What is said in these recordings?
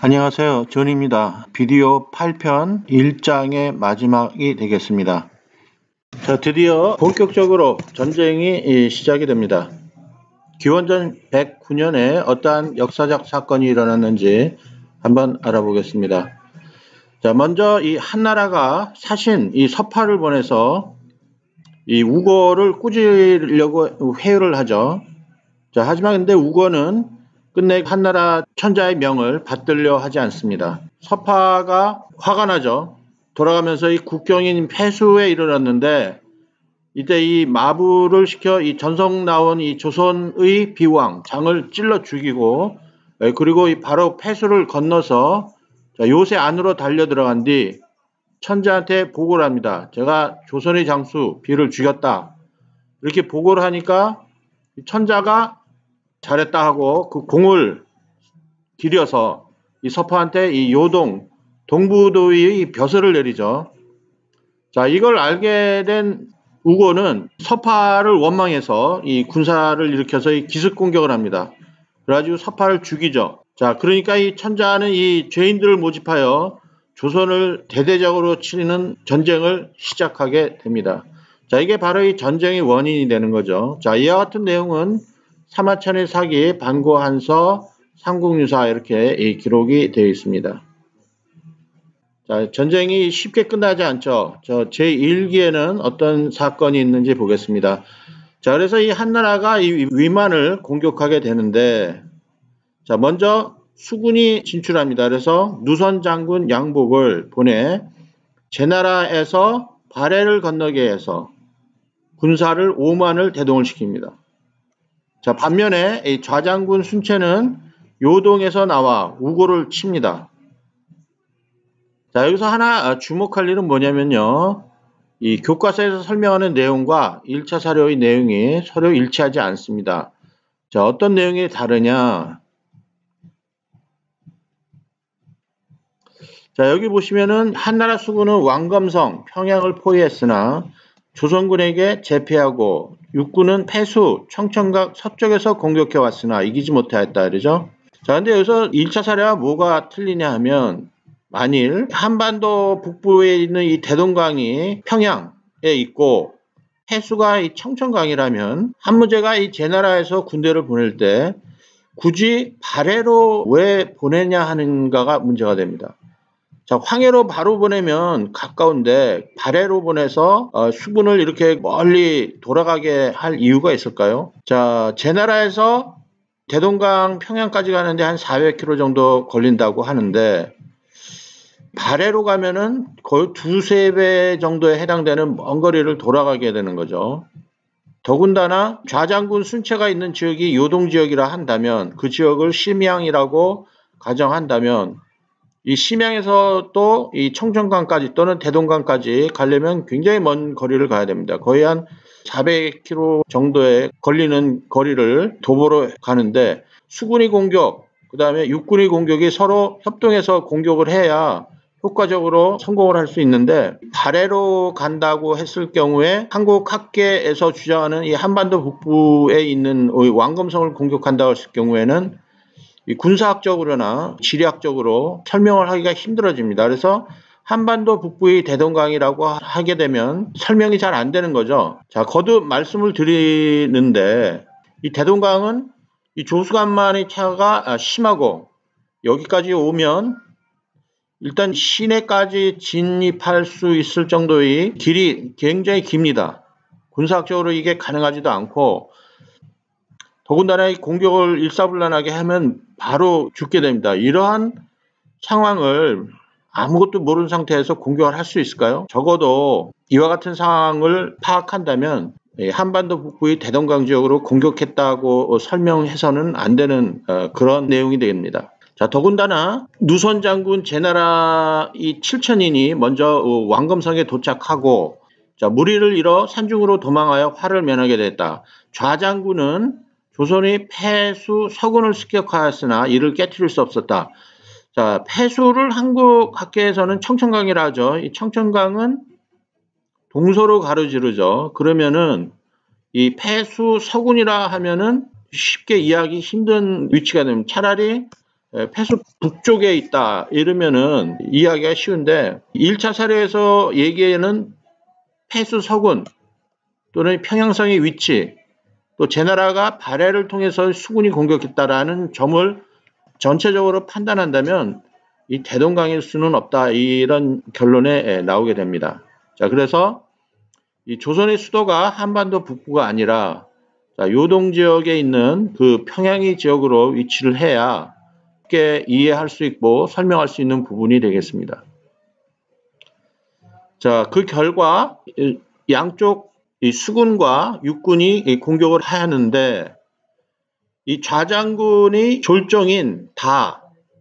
안녕하세요. 존입니다. 비디오 8편 1장의 마지막이 되겠습니다. 자, 드디어 본격적으로 전쟁이 시작이 됩니다. 기원전 109년에 어떠한 역사적 사건이 일어났는지 한번 알아보겠습니다. 자, 먼저 이 한나라가 사신 이 서파를 보내서 이 우고를 꾸짖으려고 회유를 하죠. 자, 하지만 근데 우고는 끝내 한나라 천자의 명을 받들려 하지 않습니다. 서파가 화가 나죠. 돌아가면서 이 국경인 폐수에 이르렀는데 이때 이 마부를 시켜 이 전성 나온 이 조선의 비왕 장을 찔러 죽이고 그리고 이 바로 폐수를 건너서 요새 안으로 달려 들어간 뒤 천자한테 보고를 합니다. 제가 조선의 장수 비를 죽였다. 이렇게 보고를 하니까 천자가 잘했다 하고 그 공을 기려서 이 서파한테 이 요동 동부도의 벼슬을 내리죠. 자, 이걸 알게 된 우고는 서파를 원망해서 이 군사를 일으켜서 이 기습 공격을 합니다. 그래가지고 서파를 죽이죠. 자, 그러니까 이 천자는 이 죄인들을 모집하여 조선을 대대적으로 치르는 전쟁을 시작하게 됩니다. 자, 이게 바로 이 전쟁의 원인이 되는 거죠. 자, 이와 같은 내용은 사마천의 사기, 반고한서, 삼국유사 이렇게 기록이 되어 있습니다. 자, 전쟁이 쉽게 끝나지 않죠. 제1기에는 어떤 사건이 있는지 보겠습니다. 자, 그래서 이 한나라가 이 위만을 공격하게 되는데, 자, 먼저 수군이 진출합니다. 그래서 누선 장군 양복을 보내 제나라에서 발해를 건너게 해서 군사를 5만을 대동을 시킵니다. 자, 반면에 이 좌장군 순체는 요동에서 나와 우고를 칩니다. 자, 여기서 하나 주목할 일은 뭐냐면요. 이 교과서에서 설명하는 내용과 1차 사료의 내용이 서로 일치하지 않습니다. 자, 어떤 내용이 다르냐. 자, 여기 보시면은 한나라 수군은 왕검성, 평양을 포위했으나 조선군에게 제패하고 육군은 폐수, 청천각 서쪽에서 공격해 왔으나 이기지 못하였다 그러죠. 자, 근데 여기서 1차 사례와 뭐가 틀리냐 하면 만일 한반도 북부에 있는 이 대동강이 평양에 있고 폐수가 이 청천강이라면 한무제가 이 제나라에서 군대를 보낼 때 굳이 발해로 왜 보내냐 하는가가 문제가 됩니다. 자, 황해로 바로 보내면 가까운데 발해로 보내서 수군을 이렇게 멀리 돌아가게 할 이유가 있을까요? 자, 제나라에서 대동강 평양까지 가는데 한 400km 정도 걸린다고 하는데 발해로 가면은 거의 2~3배 정도에 해당되는 먼 거리를 돌아가게 되는 거죠. 더군다나 좌장군 순체가 있는 지역이 요동 지역이라 한다면 그 지역을 심양이라고 가정한다면 이 심양에서 또 이 청천강까지 또는 대동강까지 가려면 굉장히 먼 거리를 가야 됩니다. 거의 한 400km 정도에 걸리는 거리를 도보로 가는데 수군이 공격, 그 다음에 육군이 공격이 서로 협동해서 공격을 해야 효과적으로 성공을 할 수 있는데 발해로 간다고 했을 경우에 한국학계에서 주장하는 이 한반도 북부에 있는 왕검성을 공격한다고 했을 경우에는 이 군사학적으로나 지리학적으로 설명을 하기가 힘들어집니다. 그래서 한반도 북부의 대동강이라고 하게 되면 설명이 잘 안 되는 거죠. 자, 거듭 말씀을 드리는데 이 대동강은 이 조수간만의 차가 심하고 여기까지 오면 일단 시내까지 진입할 수 있을 정도의 길이 굉장히 깁니다. 군사학적으로 이게 가능하지도 않고 더군다나 이 공격을 일사불란하게 하면 바로 죽게 됩니다. 이러한 상황을 아무것도 모르는 상태에서 공격을 할 수 있을까요? 적어도 이와 같은 상황을 파악한다면 한반도 북부의 대동강 지역으로 공격했다고 설명해서는 안 되는 그런 내용이 됩니다. 자, 더군다나 누선 장군 제나라 이 7천인이 먼저 왕검성에 도착하고 자, 무리를 잃어 산중으로 도망하여 화를 면하게 됐다. 좌장군은 조선의 폐수 서군을 습격하였으나 이를 깨트릴 수 없었다. 자, 폐수를 한국 학계에서는 청천강이라 하죠. 이 청천강은 동서로 가로지르죠. 그러면은 이 폐수 서군이라 하면은 쉽게 이해하기 힘든 위치가 됩니다. 차라리 폐수 북쪽에 있다 이러면은 이해하기가 쉬운데 1차 사례에서 얘기에는 폐수 서군 또는 평양성의 위치 또 제나라가 발해를 통해서 수군이 공격했다라는 점을 전체적으로 판단한다면 이 대동강일 수는 없다 이런 결론에 나오게 됩니다. 자, 그래서 이 조선의 수도가 한반도 북부가 아니라 요동 지역에 있는 그 평양이 지역으로 위치를 해야 쉽게 이해할 수 있고 설명할 수 있는 부분이 되겠습니다. 자, 그 결과 양쪽 이 수군과 육군이 공격을 하였는데 이 좌장군이 졸정인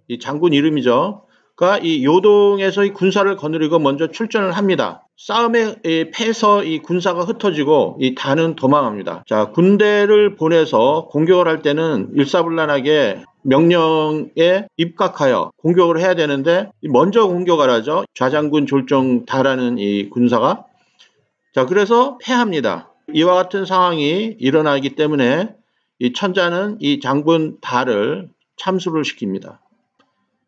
이 장군 이름이죠. 가 이 요동에서 이 군사를 거느리고 먼저 출전을 합니다. 싸움에 패서 이 군사가 흩어지고 이 다는 도망합니다. 자, 군대를 보내서 공격을 할 때는 일사불란하게 명령에 입각하여 공격을 해야 되는데 먼저 공격을 하죠. 좌장군 졸정 다라는 이 군사가. 자, 그래서 패합니다. 이와 같은 상황이 일어나기 때문에 이 천자는 이 장군 다를 참수를 시킵니다.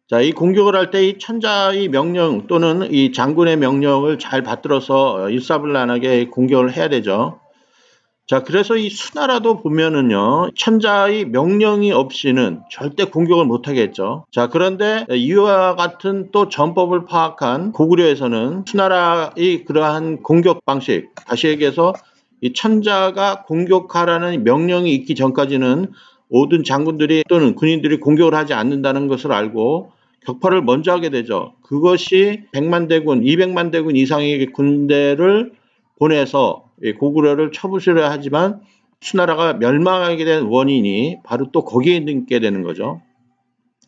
자, 이 공격을 할 때 이 천자의 명령 또는 이 장군의 명령을 잘 받들어서 일사불란하게 공격을 해야 되죠. 자, 그래서 이 수나라도 보면은요, 천자의 명령이 없이는 절대 공격을 못하겠죠. 자, 그런데 이와 같은 또 전법을 파악한 고구려에서는 수나라의 그러한 공격 방식, 다시 얘기해서 이 천자가 공격하라는 명령이 있기 전까지는 모든 장군들이 또는 군인들이 공격을 하지 않는다는 것을 알고 격파를 먼저 하게 되죠. 그것이 100만 대군, 200만 대군 이상의 군대를 보내서 고구려를 처부수려 하지만 수나라가 멸망하게 된 원인이 바로 또 거기에 있게 되는 거죠.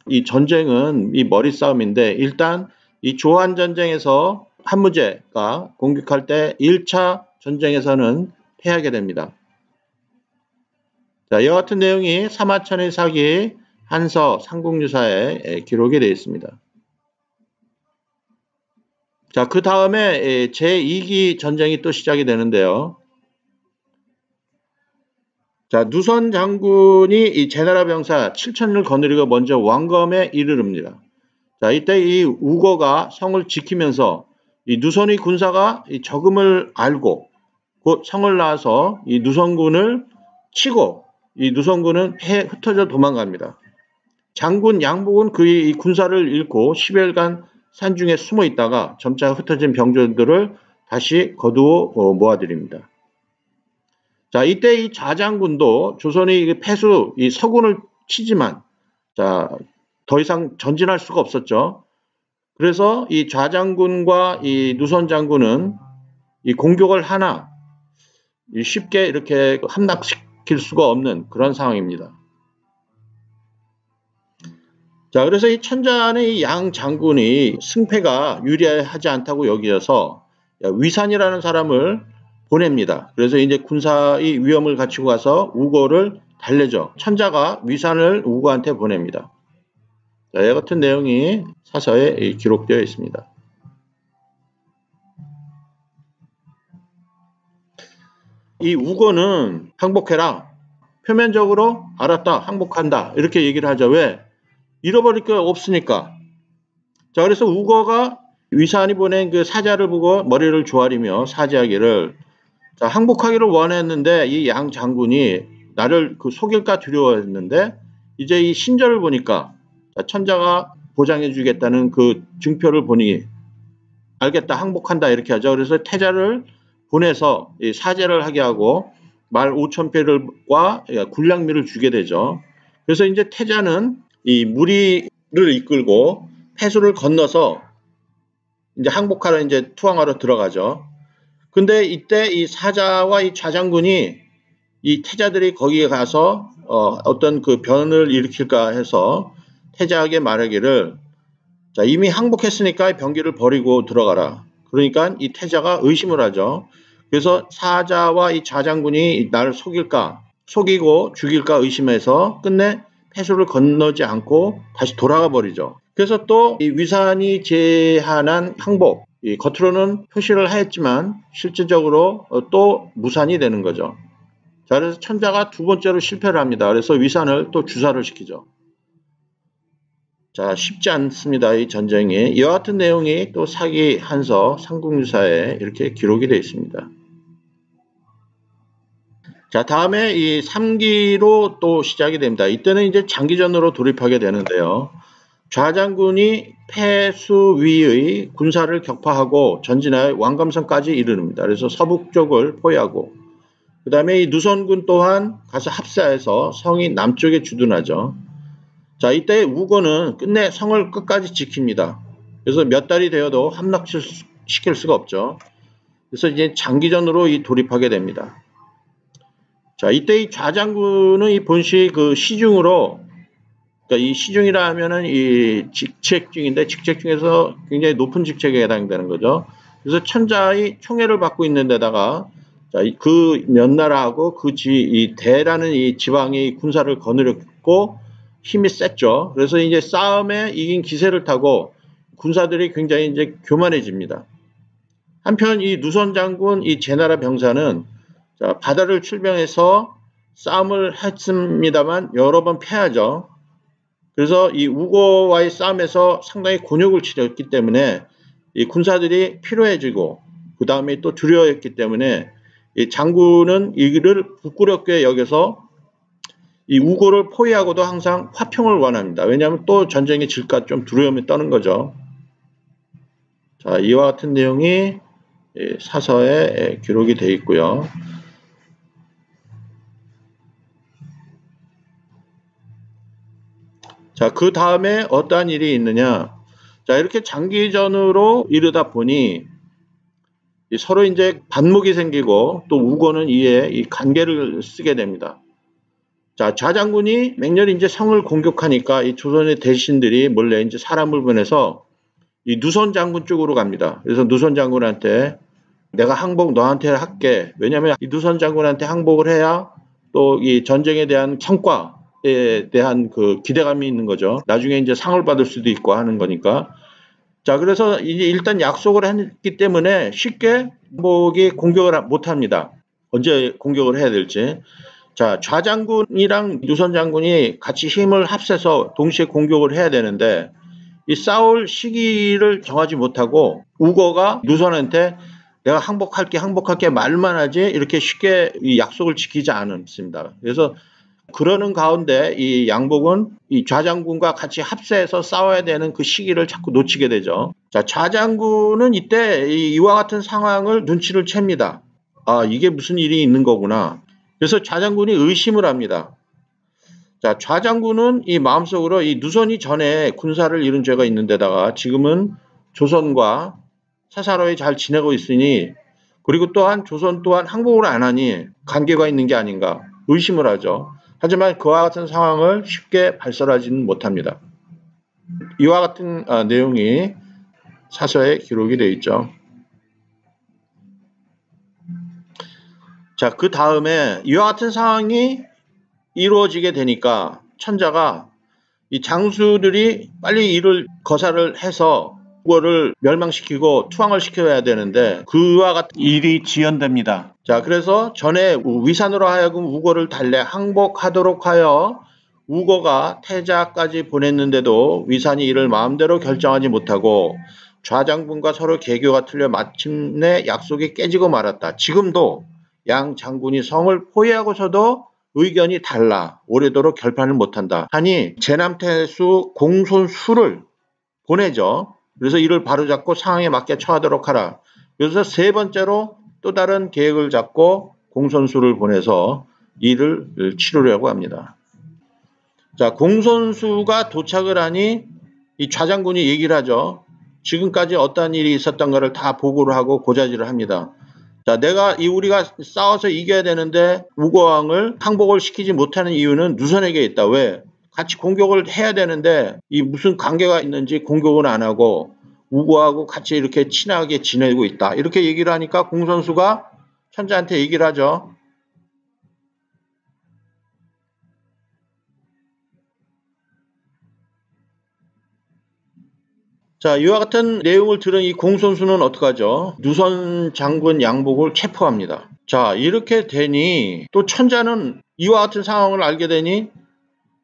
이 전쟁은 이 머리싸움인데 일단 이 조한 전쟁에서 한무제가 공격할 때 1차 전쟁에서는 패하게 됩니다. 자, 이와 같은 내용이 사마천의 사기 한서 삼국유사에 기록이 되어 있습니다. 자, 그 다음에 제2기 전쟁이 또 시작이 되는데요. 자, 누선 장군이 이 제나라 병사 7,000을 거느리고 먼저 왕검에 이르릅니다. 자, 이때 이 우거가 성을 지키면서 이 누선의 군사가 이 적음을 알고 곧 성을 나와서 이 누선군을 치고 이 누선군은 흩어져 도망갑니다. 장군 양복은 그의 군사를 잃고 10여일간 산중에 숨어 있다가 점차 흩어진 병졸들을 다시 거두어 모아들입니다. 자, 이때 이 좌장군도 조선의 패수 이 서군을 치지만 자, 더 이상 전진할 수가 없었죠. 그래서 이 좌장군과 이 누선장군은 이 공격을 하나 쉽게 이렇게 함락시킬 수가 없는 그런 상황입니다. 자, 그래서 이 천자는 이 양 장군이 승패가 유리하지 않다고 여기어서 위산이라는 사람을 보냅니다. 그래서 이제 군사의 위험을 갖추고 가서 우거를 달래죠. 천자가 위산을 우거한테 보냅니다. 자, 이와 같은 내용이 사서에 기록되어 있습니다. 이 우거는 항복해라. 표면적으로 알았다, 항복한다 이렇게 얘기를 하죠. 왜? 잃어버릴 게 없으니까. 자, 그래서 우거가 위산이 보낸 그 사자를 보고 머리를 조아리며 사죄하기를 자, 항복하기를 원했는데 이 양 장군이 나를 속일까 두려워했는데 이제 이 신절을 보니까 자, 천자가 보장해 주겠다는 그 증표를 보니 알겠다, 항복한다 이렇게 하죠. 그래서 태자를 보내서 이 사죄를 하게 하고 말 5,000배를과 군량미를 주게 되죠. 그래서 이제 태자는 이 무리를 이끌고 폐수를 건너서 이제 항복하러 이제 투항하러 들어가죠. 근데 이때 이 사자와 이 좌장군이 이 태자들이 거기에 가서 어떤 그 변을 일으킬까 해서 태자에게 말하기를 자, 이미 항복했으니까 병기를 버리고 들어가라. 그러니까 이 태자가 의심을 하죠. 그래서 사자와 이 좌장군이 나를 속이고 죽일까 의심해서 끝내 폐수를 건너지 않고 다시 돌아가 버리죠. 그래서 또 이 위산이 제한한 항복, 겉으로는 표시를 하였지만 실질적으로 또 무산이 되는 거죠. 자, 그래서 천자가 두 번째로 실패를 합니다. 그래서 위산을 또 주사를 시키죠. 자, 쉽지 않습니다. 이 전쟁이. 이와 같은 내용이 또 사기 한서 삼국유사에 이렇게 기록이 되어 있습니다. 자, 다음에 이 3기로 또 시작이 됩니다. 이때는 이제 장기전으로 돌입하게 되는데요. 좌장군이 패수위의 군사를 격파하고 전진하여 왕감성까지 이르릅니다. 그래서 서북쪽을 포위하고, 그 다음에 이 누선군 또한 가서 합사해서 성이 남쪽에 주둔하죠. 자, 이때 우고는 끝내 성을 끝까지 지킵니다. 그래서 몇 달이 되어도 함락시킬 수가 없죠. 그래서 이제 장기전으로 돌입하게 됩니다. 자, 이때 이 좌장군은 이 본시 그 시중으로, 그러니까 이 시중이라 하면은 이 직책중인데 직책중에서 굉장히 높은 직책에 해당되는 거죠. 그래서 천자의 총애를 받고 있는 데다가, 자, 그 몇 나라하고 이 대라는 이 지방이 군사를 거느렸고 힘이 셌죠. 그래서 이제 싸움에 이긴 기세를 타고 군사들이 굉장히 이제 교만해집니다. 한편 이 누선 장군 이 제나라 병사는, 자, 바다를 출병해서 싸움을 했습니다만 여러 번 패하죠. 그래서 이 우고와의 싸움에서 상당히 곤욕을 치렀기 때문에 이 군사들이 피로해지고, 그 다음에 또 두려워했기 때문에 이 장군은 이를 부끄럽게 여겨서 이 우고를 포위하고도 항상 화평을 원합니다. 왜냐하면 또 전쟁에 질까 좀 두려움이 떠는 거죠. 자, 이와 같은 내용이 사서에 기록이 되어 있고요. 자, 그 다음에 어떠한 일이 있느냐. 자, 이렇게 장기전으로 이르다 보니 서로 이제 반목이 생기고, 또 우고는 이에 이 간계를 쓰게 됩니다. 자, 좌장군이 맹렬히 이제 성을 공격하니까 이 조선의 대신들이 몰래 이제 사람을 보내서 이 누선 장군 쪽으로 갑니다. 그래서 누선 장군한테 내가 항복 너한테 할게. 왜냐하면 이 누선 장군한테 항복을 해야 또 이 전쟁에 대한 성과에 대한 그 기대감이 있는 거죠. 나중에 이제 상을 받을 수도 있고 하는 거니까. 자, 그래서 이제 일단 약속을 했기 때문에 쉽게 공격을 못 합니다. 언제 공격을 해야 될지. 자, 좌장군이랑 누선 장군이 같이 힘을 합쳐서 동시에 공격을 해야 되는데, 이 싸울 시기를 정하지 못하고 우고가 누선한테 내가 항복할게 말만 하지 이렇게 쉽게 이 약속을 지키지 않습니다. 그래서 그러는 가운데 이 양복은 이 좌장군과 같이 합세해서 싸워야 되는 그 시기를 자꾸 놓치게 되죠. 자, 좌장군은 이때 이와 같은 상황을 눈치를 챕니다. 아, 이게 무슨 일이 있는 거구나. 그래서 좌장군이 의심을 합니다. 자, 좌장군은 이 마음속으로 이 누선이 전에 군사를 이룬 죄가 있는 데다가 지금은 조선과 사사로이 잘 지내고 있으니, 그리고 또한 조선 또한 항복을 안 하니 관계가 있는 게 아닌가 의심을 하죠. 하지만 그와 같은 상황을 쉽게 발설하지는 못합니다. 이와 같은 내용이 사서에 기록이 되어 있죠. 자, 그 다음에 이와 같은 상황이 이루어지게 되니까 천자가 이 장수들이 빨리 이를 거사를 해서 우고를 멸망시키고 투항을 시켜야 되는데 그와 같은 일이 지연됩니다. 자, 그래서 전에 위산으로 하여금 우고를 달래 항복하도록 하여 우고가 태자까지 보냈는데도 위산이 이를 마음대로 결정하지 못하고 좌장군과 서로 계교가 틀려 마침내 약속이 깨지고 말았다. 지금도 양 장군이 성을 포위하고서도 의견이 달라 오래도록 결판을 못한다 하니 제남태수 공손수를 보내죠. 그래서 이를 바로잡고 상황에 맞게 처하도록 하라. 그래서 세 번째로 또 다른 계획을 잡고 공손수를 보내서 이를 치르려고 합니다. 자, 공손수가 도착을 하니 이 좌장군이 얘기를 하죠. 지금까지 어떤 일이 있었던가를 다 보고를 하고 고자질을 합니다. 자, 우리가 싸워서 이겨야 되는데 우고왕을 항복을 시키지 못하는 이유는 누선에게 있다. 왜? 같이 공격을 해야 되는데 이 무슨 관계가 있는지 공격은 안 하고 우고하고 같이 이렇게 친하게 지내고 있다. 이렇게 얘기를 하니까 공손수가 천자한테 얘기를 하죠. 자, 이와 같은 내용을 들은 이 공손수는 어떡하죠? 누선 장군 양복을 체포합니다. 자, 이렇게 되니 또 천자는 이와 같은 상황을 알게 되니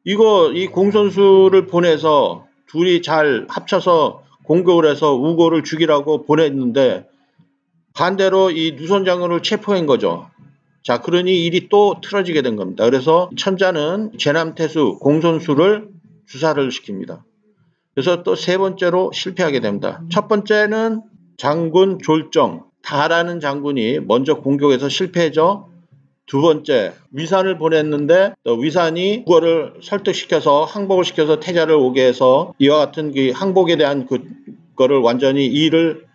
이 공손수를 보내서 둘이 잘 합쳐서 공격을 해서 우고를 죽이라고 보냈는데 반대로 이 누선 장군을 체포한 거죠. 자, 그러니 일이 또 틀어지게 된 겁니다. 그래서 천자는 제남태수 공손수를 주사를 시킵니다. 그래서 또 세 번째로 실패하게 됩니다. 첫 번째는 장군 졸정, 다라는 장군이 먼저 공격해서 실패했죠. 두 번째, 위산을 보냈는데 또 위산이 우고를 설득시켜서 항복을 시켜서 태자를 오게 해서 이와 같은 그 항복에 대한 그거를 완전히 일을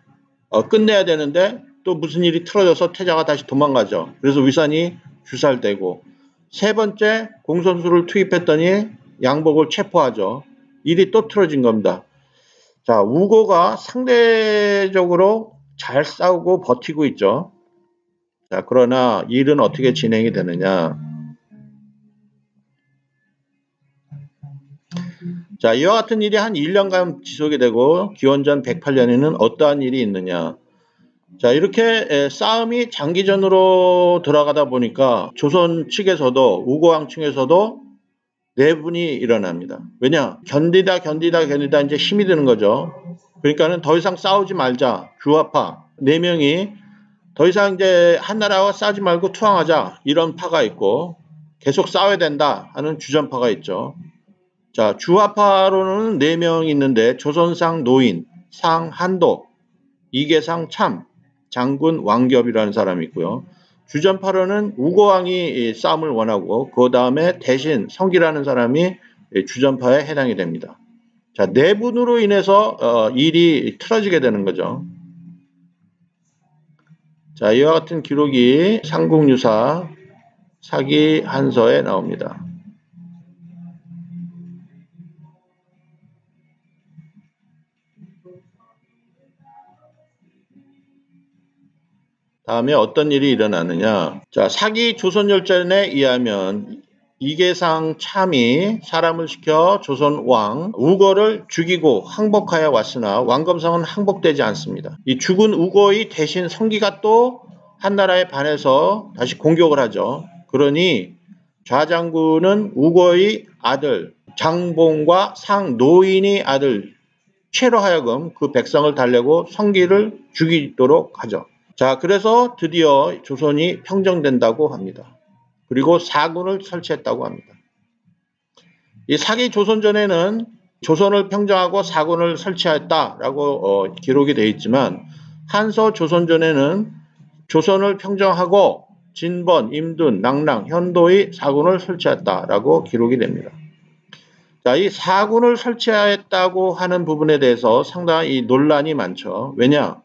끝내야 되는데 또 무슨 일이 틀어져서 태자가 다시 도망가죠. 그래서 위산이 주살되고, 세 번째 공손수를 투입했더니 양복을 체포하죠. 일이 또 틀어진 겁니다. 자, 우고가 상대적으로 잘 싸우고 버티고 있죠. 자, 그러나 일은 어떻게 진행이 되느냐. 자, 이와 같은 일이 한 1년간 지속이 되고 기원전 108년에는 어떠한 일이 있느냐. 자, 이렇게 싸움이 장기전으로 들어가다 보니까 조선 측에서도 우고왕 측에서도 내분이 일어납니다. 왜냐? 견디다 이제 힘이 드는 거죠. 그러니까는 더 이상 싸우지 말자. 주화파 4명이 더 이상 이제 한나라와 싸우지 말고 투항하자. 이런 파가 있고, 계속 싸워야 된다 하는 주전파가 있죠. 자, 주화파로는 4명이 있는데 조선상 노인, 상 한도, 이계상 참, 장군 왕겹이라는 사람이 있고요. 주전파로는 우고왕이 싸움을 원하고 그 다음에 대신 성기라는 사람이 주전파에 해당이 됩니다. 자, 내분으로 인해서 일이 틀어지게 되는 거죠. 자, 이와 같은 기록이 삼국유사 사기한서에 나옵니다. 다음에 어떤 일이 일어나느냐. 자, 사기 조선열전에 의하면 이계상 참이 사람을 시켜 조선 왕 우고를 죽이고 항복하여 왔으나 왕검성은 항복되지 않습니다. 이 죽은 우고의 대신 성기가 또 한나라에 반해서 다시 공격을 하죠. 그러니 좌장군은 우고의 아들 장봉과 상 노인의 아들 최로 하여금 그 백성을 달래고 성기를 죽이도록 하죠. 자, 그래서 드디어 조선이 평정된다고 합니다. 그리고 사군을 설치했다고 합니다. 이 사기 조선전에는 조선을 평정하고 사군을 설치했다라고 기록이 되어 있지만 한서 조선전에는 조선을 평정하고 진번, 임둔, 낙랑, 현도의 사군을 설치했다라고 기록이 됩니다. 자, 이 사군을 설치했다고 하는 부분에 대해서 상당히 논란이 많죠. 왜냐?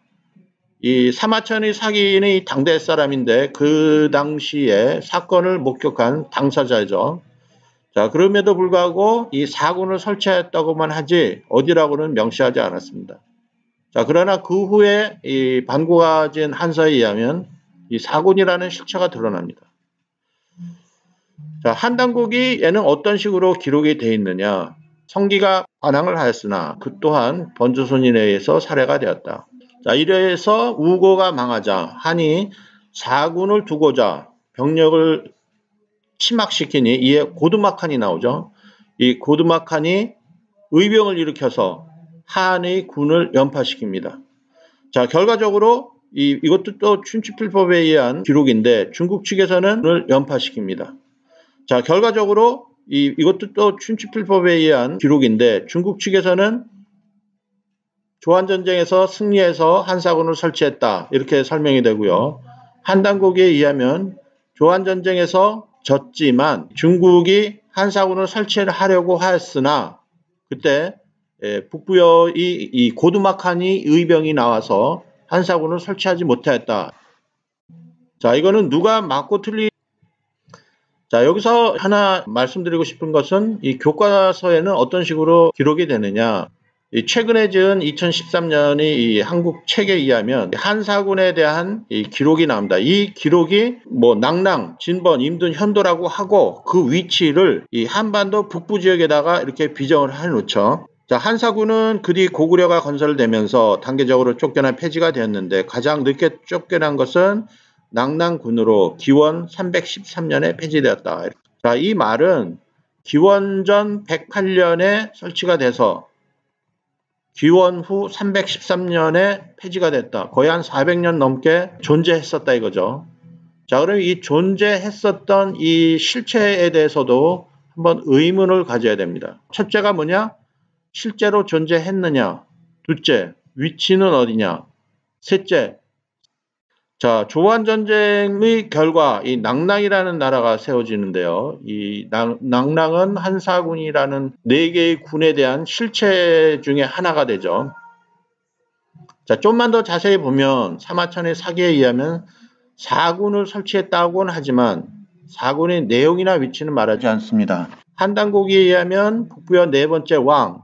이 사마천의 사기인의 당대 사람인데 그 당시에 사건을 목격한 당사자죠. 자, 그럼에도 불구하고 이 사군을 설치했다고만 하지 어디라고는 명시하지 않았습니다. 자, 그러나 그 후에 이 반고가진 한서에 의하면 이 사군이라는 실체가 드러납니다. 자, 한당국이 얘는 어떤 식으로 기록이 되어 있느냐. 성기가 반항을 하였으나 그 또한 번조선인에 의해서 살해가 되었다. 자, 이래서 우고가 망하자 한이 사군을 두고자 병력을 침학시키니 이에 고두막한이 나오죠. 이 고두막한이 의병을 일으켜서 한의 군을 연파시킵니다. 자, 결과적으로 이것도 또 춘추필법에 의한 기록인데 중국 측에서는 연파시킵니다. 자, 결과적으로 이것도 또 춘추필법에 의한 기록인데 중국 측에서는 조한전쟁에서 승리해서 한사군을 설치했다. 이렇게 설명이 되고요. 한당국에 의하면 조한전쟁에서 졌지만 중국이 한사군을 설치하려고 하였으나 그때 북부의 이 고두막한이 의병이 나와서 한사군을 설치하지 못하였다. 자, 이거는 누가 맞고 틀리. 자, 여기서 하나 말씀드리고 싶은 것은 이 교과서에는 어떤 식으로 기록이 되느냐. 최근에 지은 2013년의 이 한국 책에 의하면 한사군에 대한 이 기록이 나옵니다. 이 기록이 뭐 낙랑, 진번, 임둔, 현도라고 하고 그 위치를 이 한반도 북부 지역에다가 이렇게 비정을 해놓죠. 자, 한사군은 그뒤 고구려가 건설되면서 단계적으로 쫓겨나 폐지가 되었는데 가장 늦게 쫓겨난 것은 낙랑군으로 기원 313년에 폐지되었다. 자, 이 말은 기원전 108년에 설치가 돼서 기원 후 313년에 폐지가 됐다. 거의 한 400년 넘게 존재했었다 이거죠. 자, 그럼 이 존재했었던 이 실체에 대해서도 한번 의문을 가져야 됩니다. 첫째가 뭐냐? 실제로 존재했느냐? 둘째, 위치는 어디냐? 셋째, 자, 조한전쟁의 결과 이 낭랑이라는 나라가 세워지는데요. 이 낭랑은 한사군이라는 4개의 군에 대한 실체 중에 하나가 되죠. 자, 좀만 더 자세히 보면 사마천의 사기에 의하면 4군을 설치했다고는 하지만 4군의 내용이나 위치는 말하지 않습니다. 한당고기에 의하면 북부의 4번째 왕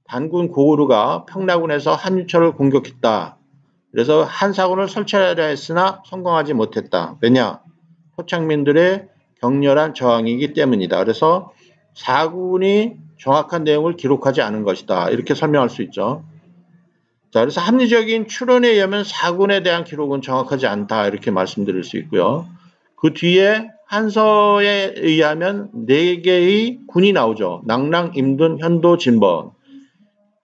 단군 고우르가 평라군에서 한유철을 공격했다. 그래서 한사군을 설치하려 했으나 성공하지 못했다. 왜냐? 포창민들의 격렬한 저항이기 때문이다. 그래서 4군이 정확한 내용을 기록하지 않은 것이다. 이렇게 설명할 수 있죠. 자, 그래서 합리적인 추론에 의하면 4군에 대한 기록은 정확하지 않다. 이렇게 말씀드릴 수 있고요. 그 뒤에 한서에 의하면 4개의 군이 나오죠. 낭랑, 임둔, 현도, 진번.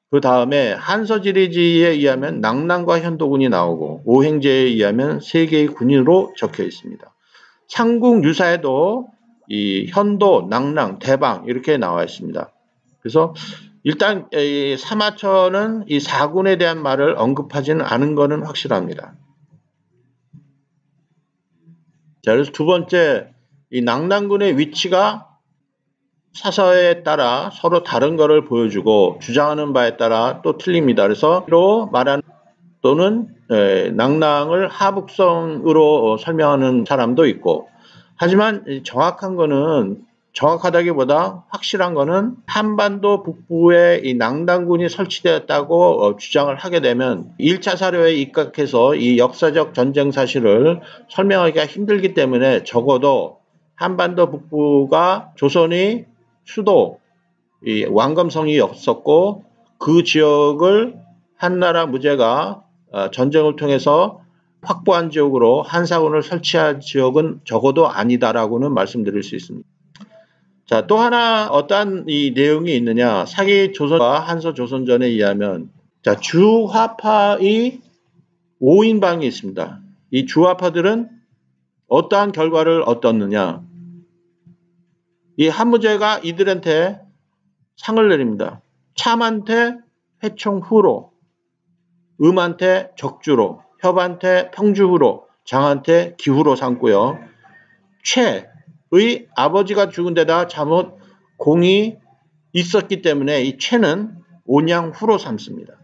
그 다음에 한서지리지에 의하면 낭랑과 현도군이 나오고 오행제에 의하면 3개의 군인으로 적혀 있습니다. 창국 유사에도 이 현도, 낭랑, 대방 이렇게 나와 있습니다. 그래서 일단 이 사마천은 이 4군에 대한 말을 언급하지는 않은 것은 확실합니다. 자, 그래서 두 번째, 이 낭랑군의 위치가 사서에 따라 서로 다른 것을 보여주고 주장하는 바에 따라 또 틀립니다. 그래서 로 말하는 또는 낭랑을 하북성으로 설명하는 사람도 있고, 하지만 정확한 거는 정확하다기보다 확실한 거는 한반도 북부에 이 낭랑군이 설치되었다고 주장을 하게 되면 1차 사료에 입각해서 이 역사적 전쟁 사실을 설명하기가 힘들기 때문에 적어도 한반도 북부가 조선이 수도 이 왕검성이었었고 그 지역을 한나라 무제가 전쟁을 통해서 확보한 지역으로 한사군을 설치한 지역은 적어도 아니다라고는 말씀드릴 수 있습니다. 자, 또 하나 어떠한 이 내용이 있느냐? 사기 조선과 한서 조선전에 의하면 자, 주화파의 5인방이 있습니다. 이 주화파들은 어떠한 결과를 얻었느냐? 이 한무제가 이들한테 상을 내립니다. 참한테 회총후로, 음한테 적주로, 협한테 평주후로, 장한테 기후로 삼고요. 최의 아버지가 죽은 데다 잘못 공이 있었기 때문에 이 최는 온양후로 삼습니다.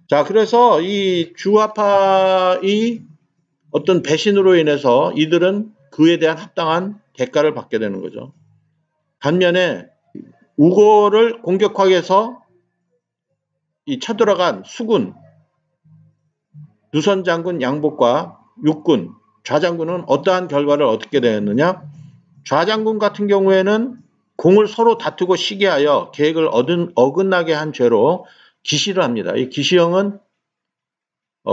자, 그래서 이 주화파의 어떤 배신으로 인해서 이들은 그에 대한 합당한 대가를 받게 되는 거죠. 반면에 우고를 공격하기 위해서 이 쳐들어간 수군, 누선장군 양복과 육군, 좌장군은 어떠한 결과를 얻게 되었느냐? 좌장군 같은 경우에는 공을 서로 다투고 시기하여 계획을 어긋나게 한 죄로 기시를 합니다. 이 기시형은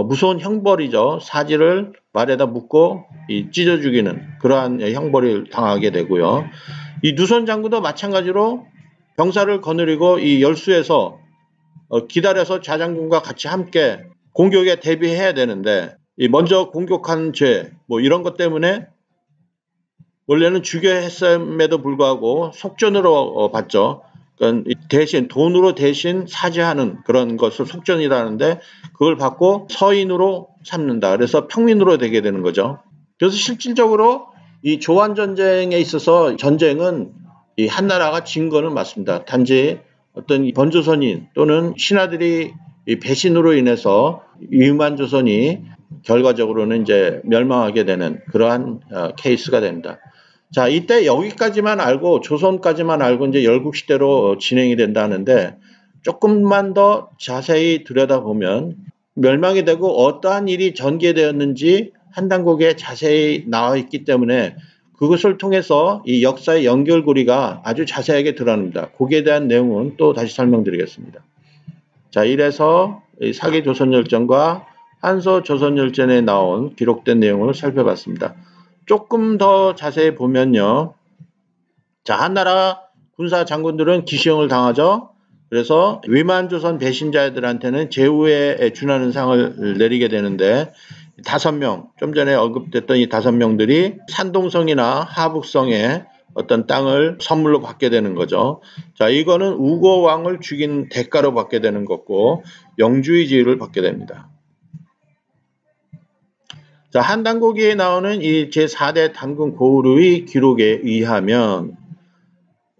무서운 형벌이죠. 사지를 말에다 묶고 찢어 죽이는 그러한 형벌을 당하게 되고요. 이 누선 장군도 마찬가지로 병사를 거느리고 이 열수에서 기다려서 좌장군과 같이 함께 공격에 대비해야 되는데 이 먼저 공격한 죄 뭐 이런 것 때문에 원래는 죽여야 했음에도 불구하고 속전으로 받죠. 그러니까 대신 돈으로 대신 사죄하는 그런 것을 속전이라는데 그걸 받고 서인으로 삼는다. 그래서 평민으로 되게 되는 거죠. 그래서 실질적으로 이 조한 전쟁에 있어서 전쟁은 이 한나라가 진 거는 맞습니다. 단지 어떤 번조선인 또는 신하들이 이 배신으로 인해서 위만 조선이 결과적으로는 이제 멸망하게 되는 그러한 케이스가 됩니다. 자, 이때 여기까지만 알고 조선까지만 알고 이제 열국시대로 진행이 된다는데 조금만 더 자세히 들여다보면 멸망이 되고 어떠한 일이 전개되었는지 한당국에 자세히 나와 있기 때문에 그것을 통해서 이 역사의 연결고리가 아주 자세하게 드러납니다. 거기에 대한 내용은 또 다시 설명드리겠습니다. 자, 이래서 사기 조선열전과 한서 조선열전에 나온 기록된 내용을 살펴봤습니다. 조금 더 자세히 보면요. 자, 한나라 군사 장군들은 기시형을 당하죠. 그래서 위만조선 배신자들한테는 제후에 준하는 상을 내리게 되는데 5명, 좀 전에 언급됐던 이 5명들이 산동성이나 하북성에 어떤 땅을 선물로 받게 되는 거죠. 자, 이거는 우고왕을 죽인 대가로 받게 되는 거고 영주의 지위를 받게 됩니다. 자, 한단고기에 나오는 이 제4대 단군 고우르의 기록에 의하면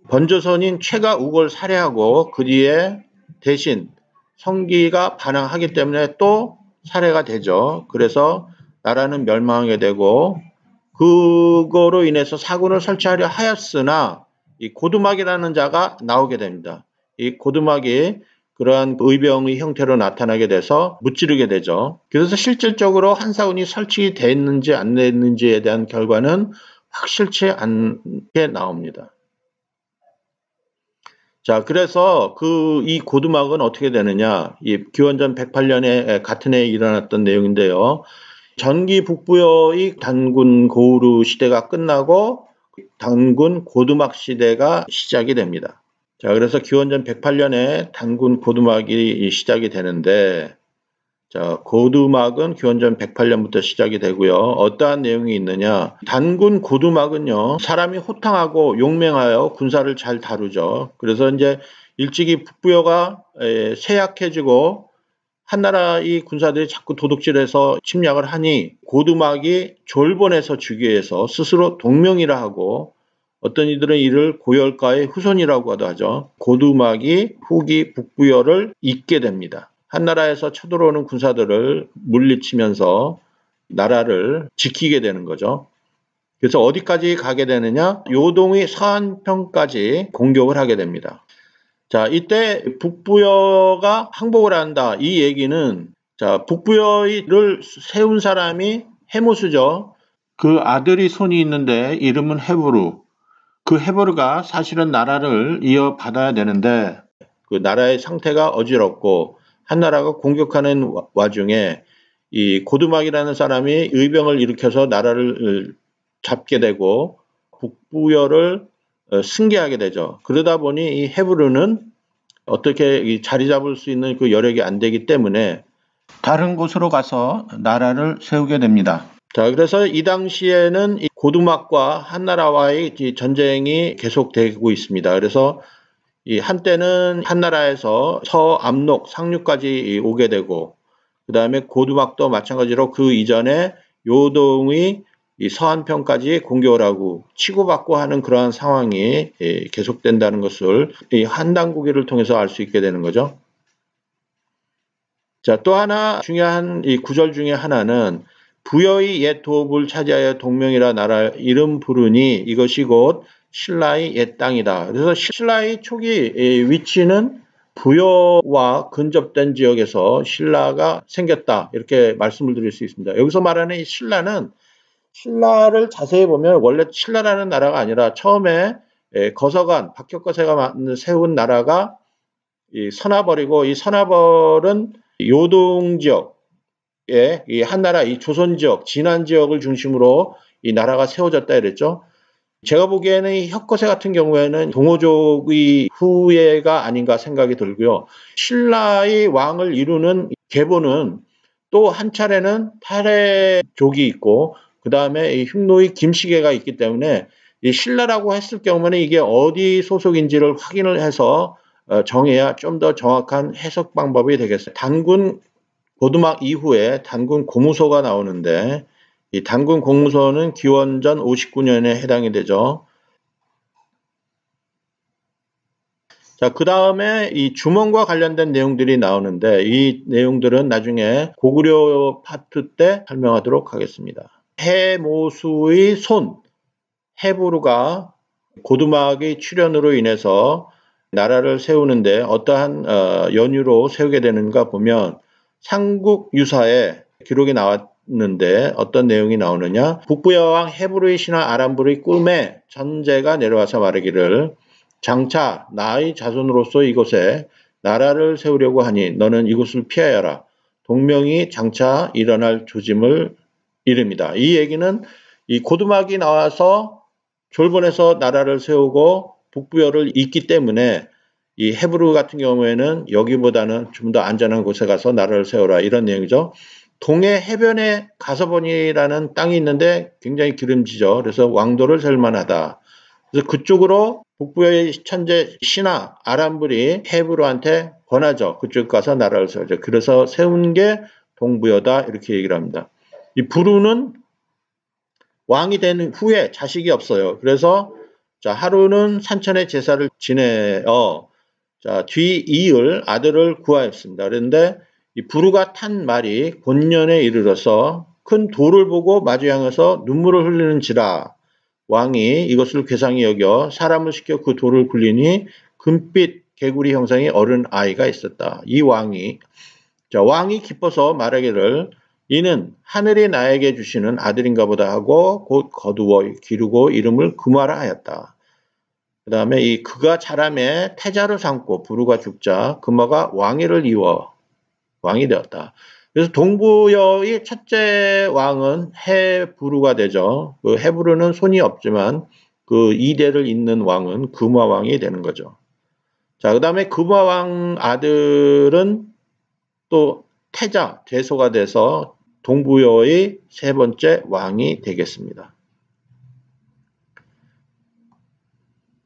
번조선인 최가 우고를 살해하고 그 뒤에 대신 성기가 반항하기 때문에 또 살해가 되죠. 그래서 나라는 멸망하게 되고 그거로 인해서 사군을 설치하려 하였으나 이 고두막이라는 자가 나오게 됩니다. 이 고두막이 그러한 의병의 형태로 나타나게 돼서 무찌르게 되죠. 그래서 실질적으로 한사군이 설치됐는지 안 됐는지에 대한 결과는 확실치 않게 나옵니다. 자, 그래서 이 고두막은 어떻게 되느냐. 이 기원전 108년에 같은 해에 일어났던 내용인데요. 전기 북부여의 단군 고우르 시대가 끝나고 단군 고두막 시대가 시작이 됩니다. 자, 그래서 기원전 108년에 단군 고두막이 시작이 되는데, 자, 고두막은 기원전 108년부터 시작이 되고요. 어떠한 내용이 있느냐. 단군 고두막은요, 사람이 호탕하고 용맹하여 군사를 잘 다루죠. 그래서 이제 일찍이 북부여가 쇠약해지고 한나라의 군사들이 자꾸 도둑질해서 침략을 하니 고두막이 졸본에서 주기 위해서 스스로 동명이라 하고 어떤 이들은 이를 고열가의 후손이라고 하죠. 고두막이 후기 북부여를 잇게 됩니다. 한나라에서 쳐들어오는 군사들을 물리치면서 나라를 지키게 되는 거죠. 그래서 어디까지 가게 되느냐? 요동의 서안평까지 공격을 하게 됩니다. 자, 이때 북부여가 항복을 한다. 이 얘기는 자, 북부여를 세운 사람이 해모수죠. 그 아들이 손이 있는데 이름은 헤부르. 그 헤부르가 사실은 나라를 이어받아야 되는데 그 나라의 상태가 어지럽고 한나라가 공격하는 와중에 이 고두막이라는 사람이 의병을 일으켜서 나라를 잡게 되고 북부여를 승계하게 되죠. 그러다 보니 이 헤브르는 어떻게 자리 잡을 수 있는 그 여력이 안 되기 때문에 다른 곳으로 가서 나라를 세우게 됩니다. 자, 그래서 이 당시에는 이 고두막과 한나라와의 전쟁이 계속되고 있습니다. 그래서 이 한때는 한나라에서 서암록, 상류까지 오게 되고 그 다음에 고두막도 마찬가지로 그 이전에 요동의 이 서안평까지 공격을 하고 치고받고 하는 그러한 상황이 계속된다는 것을 이 한단고기를 통해서 알 수 있게 되는 거죠. 자, 또 하나 중요한 이 구절 중에 하나는 부여의 옛 도읍을 차지하여 동명이라 나라 이름 부르니 이것이 곧 신라의 옛 땅이다. 그래서 신라의 초기 위치는 부여와 근접된 지역에서 신라가 생겼다. 이렇게 말씀을 드릴 수 있습니다. 여기서 말하는 이 신라는 신라를 자세히 보면 원래 신라라는 나라가 아니라 처음에 거서관, 박혁거세가 세운 나라가 이 선하벌이고 이 선하벌은 요동 지역에 이 한나라 이 조선 지역, 진안 지역을 중심으로 이 나라가 세워졌다 이랬죠. 제가 보기에는 이 혁거세 같은 경우에는 동호족의 후예가 아닌가 생각이 들고요. 신라의 왕을 이루는 계보는 또 한 차례는 탈해족이 있고 그 다음에 이 흉노의 김씨계가 있기 때문에 이 신라라고 했을 경우에는 이게 어디 소속인지를 확인을 해서 정해야 좀 더 정확한 해석 방법이 되겠어요. 단군 고두막 이후에 단군 고무소가 나오는데 이 단군 고무소는 기원전 59년에 해당이 되죠. 자, 그 다음에 이 주몽과 관련된 내용들이 나오는데 이 내용들은 나중에 고구려 파트 때 설명하도록 하겠습니다. 해모수의 손 헤부르가 고두막의 출현으로 인해서 나라를 세우는데 어떠한 연유로 세우게 되는가 보면 삼국유사에 기록이 나왔는데 어떤 내용이 나오느냐. 북부여왕 헤부르의 신하 아람부르의 꿈에 전제가 내려와서 말하기를 장차 나의 자손으로서 이곳에 나라를 세우려고 하니 너는 이곳을 피하여라. 동명이 장차 일어날 조짐을 이릅니다. 이 얘기는 이 고두막이 나와서 졸본에서 나라를 세우고 북부여를 잇기 때문에 이 헤브루 같은 경우에는 여기보다는 좀 더 안전한 곳에 가서 나라를 세워라 이런 내용이죠. 동해 해변에 가서본이라는 땅이 있는데 굉장히 기름지죠. 그래서 왕도를 셀 만하다. 그래서 그쪽으로 북부의 천재 신하 아람불이 헤브루한테 권하죠. 그쪽 가서 나라를 세우죠. 그래서 세운 게 동부여다 이렇게 얘기를 합니다. 이 부르는 왕이 된 후에 자식이 없어요. 그래서 자, 하루는 산천에 제사를 지내어 자, 뒤이을 아들을 구하였습니다. 그런데 이 부르가 탄 말이 곤년에 이르러서 큰 돌을 보고 마주 향해서 눈물을 흘리는지라 왕이 이것을 괴상히 여겨 사람을 시켜 그 돌을 굴리니 금빛 개구리 형상의 어른 아이가 있었다. 이 왕이 왕이 기뻐서 말하기를 이는 하늘이 나에게 주시는 아들인가 보다 하고 곧 거두어 기르고 이름을 금화라 하였다. 그 다음에 이 그가 자라매 태자를 삼고 부르가 죽자 금화가 왕위를 이어 왕이 되었다. 그래서 동부여의 첫째 왕은 헤부르가 되죠. 그 헤부르는 손이 없지만 그 2대를 잇는 왕은 금화 왕이 되는 거죠. 자, 그 다음에 금화 왕 아들은 또 태자, 대소가 돼서 동부여의 세 번째 왕이 되겠습니다.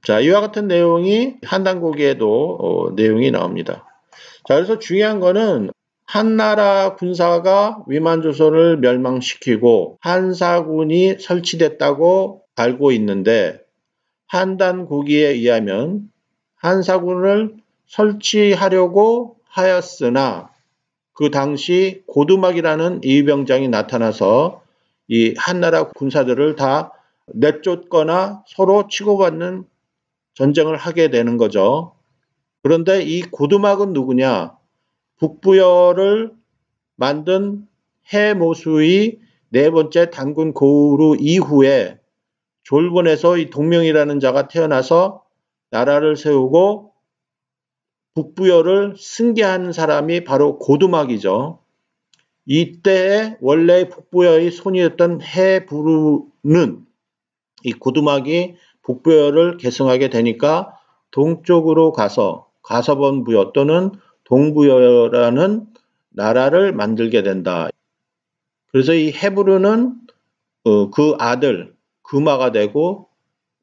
자, 이와 같은 내용이 한단고기에도 내용이 나옵니다. 자, 그래서 중요한 거는 한나라 군사가 위만조선을 멸망시키고 한사군이 설치됐다고 알고 있는데 한단고기에 의하면 한사군을 설치하려고 하였으나 그 당시 고두막이라는 이병장이 나타나서 이 한나라 군사들을 다 내쫓거나 서로 치고받는 전쟁을 하게 되는 거죠. 그런데 이 고두막은 누구냐? 북부여를 만든 해모수의 네 번째 단군 고우루 이후에 졸본에서 이 동명이라는 자가 태어나서 나라를 세우고 북부여를 승계한 사람이 바로 고두막이죠. 이때에 원래 북부여의 손이었던 해부르는 이 고두막이 북부여를 계승하게 되니까 동쪽으로 가서 가서본부여 또는 동부여라는 나라를 만들게 된다. 그래서 이 헤브르는 그 아들 금화가 되고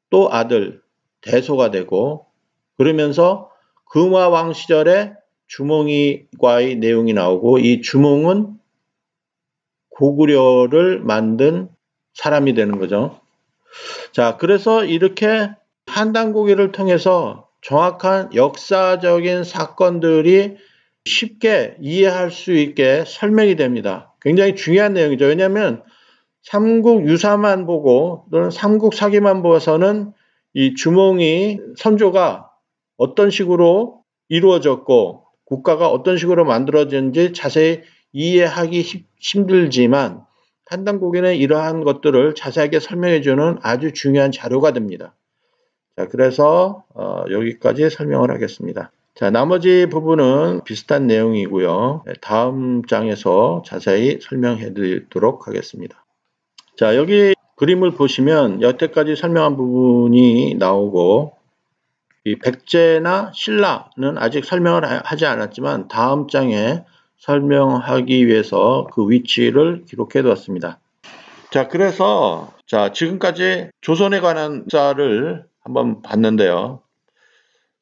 또 아들 대소가 되고 그러면서 금화 왕 시절에 주몽이과의 내용이 나오고 이 주몽은 고구려를 만든 사람이 되는 거죠. 자, 그래서 이렇게 한단고기를 통해서 정확한 역사적인 사건들이 쉽게 이해할 수 있게 설명이 됩니다. 굉장히 중요한 내용이죠. 왜냐하면 삼국 유사만 보고 또는 삼국 사기만 보아서는 이 주몽이 선조가 어떤 식으로 이루어졌고 국가가 어떤 식으로 만들어졌는지 자세히 이해하기 힘들지만 한단고기는 이러한 것들을 자세하게 설명해주는 아주 중요한 자료가 됩니다. 자, 그래서 여기까지 설명을 하겠습니다. 자, 나머지 부분은 비슷한 내용이고요. 다음 장에서 자세히 설명해 드리도록 하겠습니다. 자, 여기 그림을 보시면 여태까지 설명한 부분이 나오고 이 백제나 신라는 아직 설명을 하지 않았지만 다음 장에 설명하기 위해서 그 위치를 기록해 두었습니다. 자, 그래서 자, 지금까지 조선에 관한 썰을 한번 봤는데요.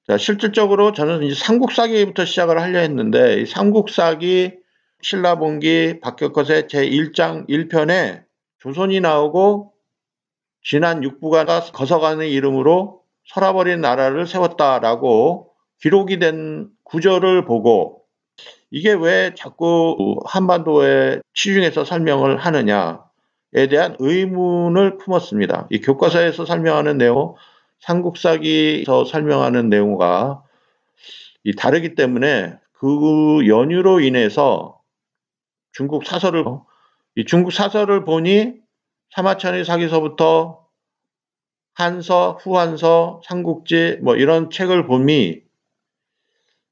자, 실질적으로 저는 이제 삼국사기부터 시작을 하려 했는데 이 삼국사기 신라본기 박격컷의 제1장 1편에 조선이 나오고 진한 육부가 거서관의 이름으로 설아버린 나라를 세웠다라고 기록이 된 구절을 보고 이게 왜 자꾸 한반도에 치중해서 설명을 하느냐에 대한 의문을 품었습니다. 이 교과서에서 설명하는 내용, 삼국사기에서 설명하는 내용과 다르기 때문에 그 연유로 인해서 중국 사설을 보니 사마천의 사기서부터 한서, 후한서, 삼국지 이런 책을 보니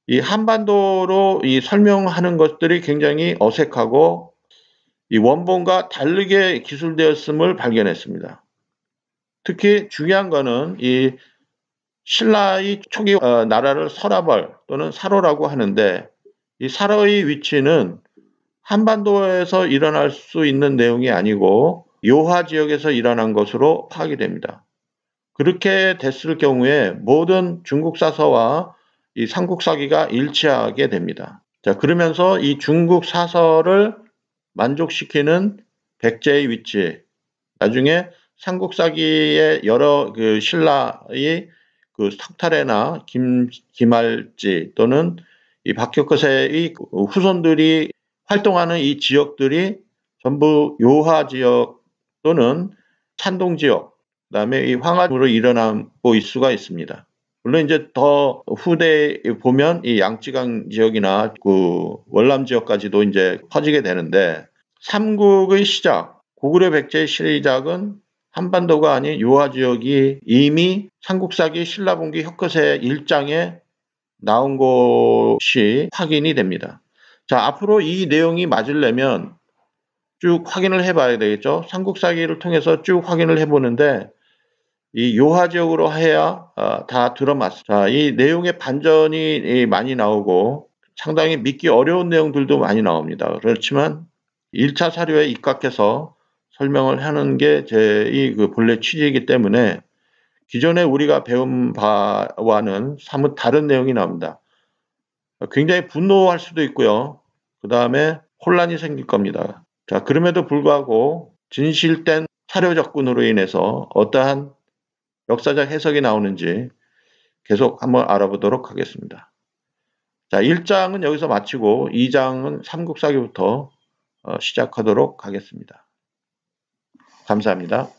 이 한반도로 설명하는 것들이 굉장히 어색하고 이 원본과 다르게 기술되었음을 발견했습니다. 특히 중요한 거는 이 신라의 초기 나라를 설화벌 또는 사로라고 하는데 이 사로의 위치는 한반도에서 일어날 수 있는 내용이 아니고 요하 지역에서 일어난 것으로 파악이 됩니다. 그렇게 됐을 경우에 모든 중국 사서와 이 삼국 사기가 일치하게 됩니다. 자, 그러면서 이 중국 사서를 만족시키는 백제의 위치, 나중에 삼국 사기의 여러 그 신라의 그 석탈해나 김할지 또는 이 박혁거세의 후손들이 활동하는 이 지역들이 전부 요하 지역 또는 찬동 지역, 그다음에 이 황하으로 일어나고 있을 수가 있습니다. 물론 이제 더 후대에 보면 이 양쯔강 지역이나 그 월남 지역까지도 이제 퍼지게 되는데 삼국의 시작, 고구려 백제의 시작은 한반도가 아닌 요하 지역이 이미 삼국사기 신라분기 혁거세 1장에 나온 것이 확인이 됩니다. 자, 앞으로 이 내용이 맞으려면 쭉 확인을 해봐야 되겠죠. 삼국사기를 통해서 쭉 확인을 해보는데 이 요하 지역으로 해야 다 들어맞습니다. 자, 이 내용의 반전이 많이 나오고 상당히 믿기 어려운 내용들도 많이 나옵니다. 그렇지만 1차 사료에 입각해서 설명을 하는 게 제 그 본래 취지이기 때문에 기존에 우리가 배운 바와는 사뭇 다른 내용이 나옵니다. 굉장히 분노할 수도 있고요. 그 다음에 혼란이 생길 겁니다. 자, 그럼에도 불구하고 진실된 사료 접근으로 인해서 어떠한 역사적 해석이 나오는지 계속 한번 알아보도록 하겠습니다. 자, 1장은 여기서 마치고 2장은 삼국사기부터 시작하도록 하겠습니다. 감사합니다.